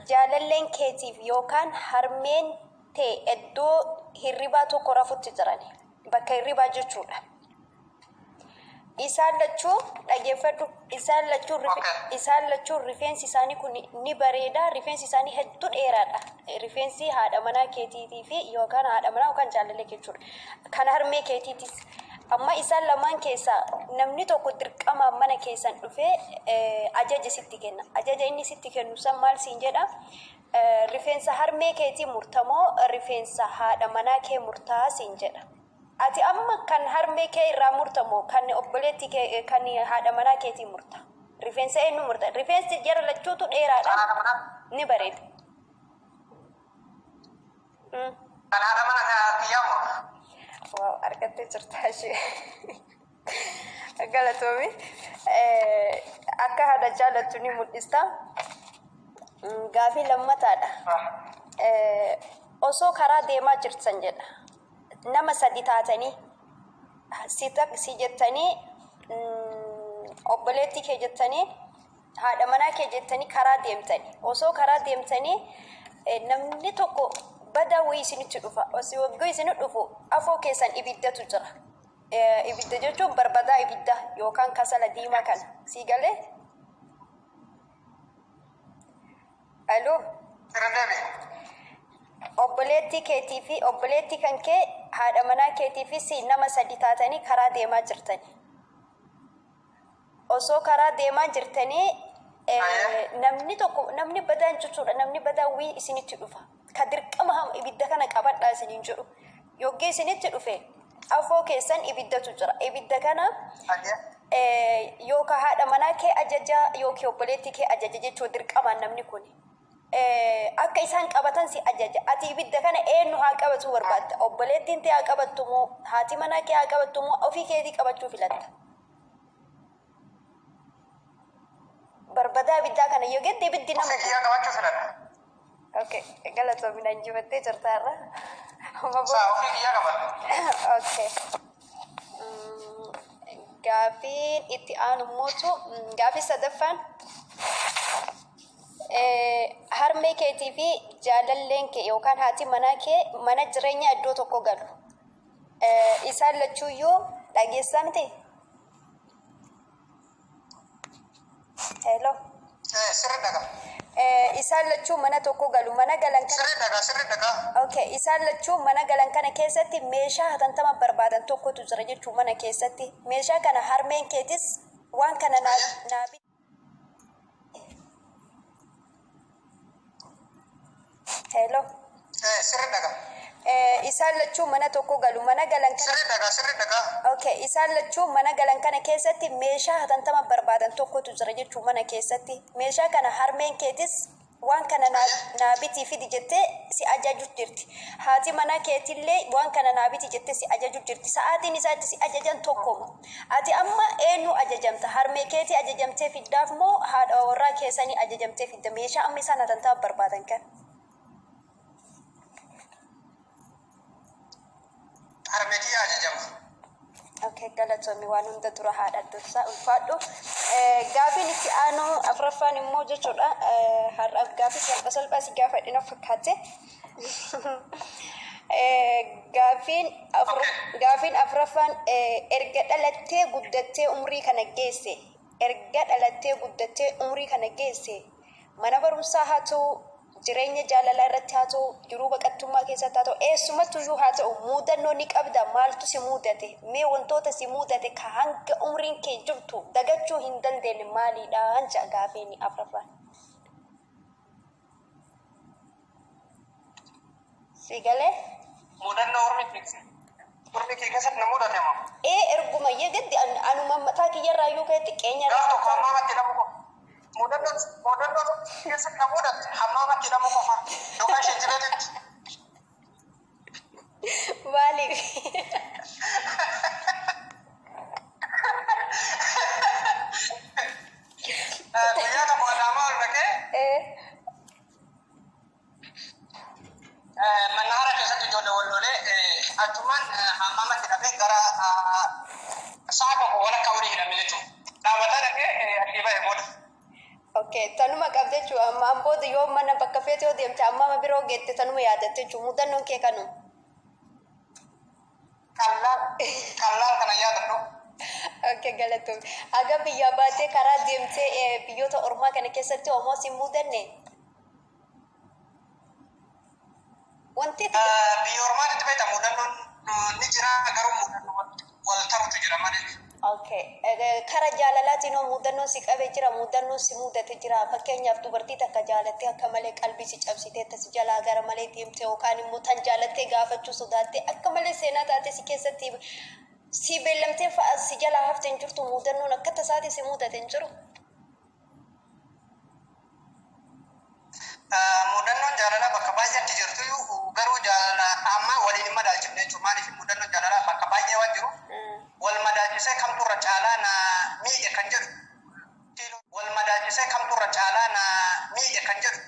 jaalalleen keetiif yookaan harmeen tee iddoo hirribaa tokko rafutti jirani bakka hirribaa jechuudha. Isaan lachuu rifeensi isaanii kun ni bareeda, rifeensi isaanii hedduu dheeraadha. Rifeensi haadha manaa keetiitii fi yookaan haadha manaa yookaan jaalallee jechuudha. Kan harmee keetiitis. Amma isaan lamaan keessaa namni tokko dirqama mana keessan dhufee ajaja sitti kenna. Ajaja inni sitti kennu san maal siin jedha? Rifeensa harmee keetii murtamoo rifeensa haadha manaa kee murtaa siin jedha. Ati amma kan harmee kee irraa murtamoo kan obboleetti kee kan haadha manaa keetii murta. Rifeensa eenyu murta? Rifeensi jara lachuutu dheeraadha. Ni bareeda. Kan haadha manaa kiyyaa wow, argattee jirtaa ishee. Galatoomi. Akka haadha jaalattu ni mul'ista. Gaafii lammataadha. Osoo karaa deemaa jirtan jedha. Nama sadi taatanii si jettanii obboleetti kee jettanii haadha manaa kee jettanii karaa deemtanii. Osoo karaa deemtanii namni tokko bada wayii isinitti dhufa. Osoo waggoo isinit dhufu afoo keessan ibiddatu jira. Ibidda jechuun barbadaa ibidda yookaan kasala diimaa kana. Sii galee? Aloo? Obboleetti keetii fi obboleetti kan kee haadha manaa keetii fi nama sadi taatanii karaa deemaa jirtanii. Osoo karaa deemaa jirtanii namni badaan jechuudha. Namni badaa wayii isinitti dhufa. Ka dirqama ibidda kana qabadhaa isiniin jedhu. Yoggee isinitti dhufe afoo keessan ibiddatu jira. Ibidda kana yookaan haadha manaa kee ajaja yookiin obboleetti kee ajaja jechuu dirqamaan namni kun. Akka isaan qabatan si ajaja. Ati ibidda kana eenyu haa qabatu barbaadda? Obboleettiin tee haa qabattu moo haati manaa kee haa qabattu moo ofii keetii qabachuu filatta? Barbadaa ibiddaa kana yoo gette ibiddi nama kiyyaa qabachuu filadha. Okay, galatoomi naan jibattee jirtaarra. Ofii kiyyaa qabadha. Okay. Gaafiin itti aanu mootu gaafii sadaffaan harmee keetii fi jaalalleen kee yookaan haati manaa kee mana jireenyaa iddoo tokko galu. Isaan lachuuyyuu dhageessaa miti? Hello? Sirri dhagaa. Isaan lachuu mana tokko galu. Mana galan kana Sirri dhagaa. Okay, isaan lachuu mana galan kana keessatti meeshaa hatantama barbaadan tokkotu jira jechuu mana keessatti. Meeshaa kana harmeen keetis waan kana naabi. Hello? Sirri dhagaa. Isaan lachuu mana tokko galu. Mana galan kana Sirri dhagaa. Okay, isaan lachuu mana galan kana keessatti meeshaa hatantama barbaadan tokkotu jira jechuu mana keessatti. Meeshaa kana harmeen keetis waan kana naabiti fidi jettee si ajaju jirti. Haati manaa keetillee waan kana naabiti jettee si ajaju jirti. Sa'aatiin isaatti si ajajan tokkoma. Ati amma eenyu ajajamta? Harmee keetii ajajamtee fiddaaf moo haadha warraa keessanii ajajamtee fidda? Meeshaa amma isaan hatantama barbaadan kana. Harmee kiyyaa ajajamti. Okay, galatoomi waan hunda dura haadha dursaa ulfaadhu. Gaafiin itti aanu afuraffaan immoo jechuudha. Har'aaf gaafii salphaa si gaafadhina fakkaate. Gaafiin afuraffaan erga dhalattee guddattee umrii kana geesse. Erga dhalattee guddattee umrii kana geesse. Mana barumsaa haa ta'u, jireenya jaalalaa irratti haa ta'u, jiruu baqattummaa keessatti haa ta'u, eessumattuyyuu haa ta'u, muudannoo ni qabda. Maaltu si muudate? Mee wantoota si muudate ka hanga umriin kee jirtu dagachuu hin dandeenye maalidha? Hanja gaafeen afuraffaan. Si galee? Muudannoo urmi kee keessatti na mudate moo? Erguma yeegatti anuma mataa kiyyarraa yoo ka'e xiqqeenya. Gaaf tokko hammaamatti namu qofa. Muudannoo keessatti na mudate hammaamatti namu qofa. Yookaan shintibeetitti. Maaliif? Guyyaa tokko adaamaa ol dhaqee mannaara keessatti ijoollee wal lolee achumaan hammaamatti dhaqee gara sa'a tokko walakkaa horii hidhame jechuudha. Dhaabbataa dhaqee achii ba'e booda. Okay, tanuma qabde jechuudha. Amma booda yoo mana bakka feete yoo deemte amma biroo geette tanuma yaadatte jechuudha. Mudannoon kee kanuma. Kallaan kana yaadadhu. Okay, galatoom. Aga biyya baatee karaa deemtee biyyoota ormaa kana keessatti homoo si mudanne? Wanti Biyya ormaatti beektaa mudannoon ni jira garuu mudannoo wal taruutu jira malee. Okay. Kara jaalalaatiin mudannoon si qabee jira, mudannoon si mudate jira. Fakkeenyaaf dubartii takka jaalattee akka malee qalbii si cabsitee tas jalaa gara malee deemtee yookaan immoo tan jaalattee gaafachuu sodaattee akka malee seenaa taate si keessatti si beellamtee fa'a si jalaa haftee hin jirtu mudannoon akka tasaati si mudate hin jiru. Mudannoon jaalalaa bakka baay'eetti jirtu garuu jaalala amma waliin hin madaalchifne jechuudha. Maaliif mudannoon jaalalaa bakka baay'ee waan jiru wal madaalchisee kamtu irra caalaa na miidhe kan jedhu. Wal madaalchisee kamtu irra caalaa na miidhe kan jedhu.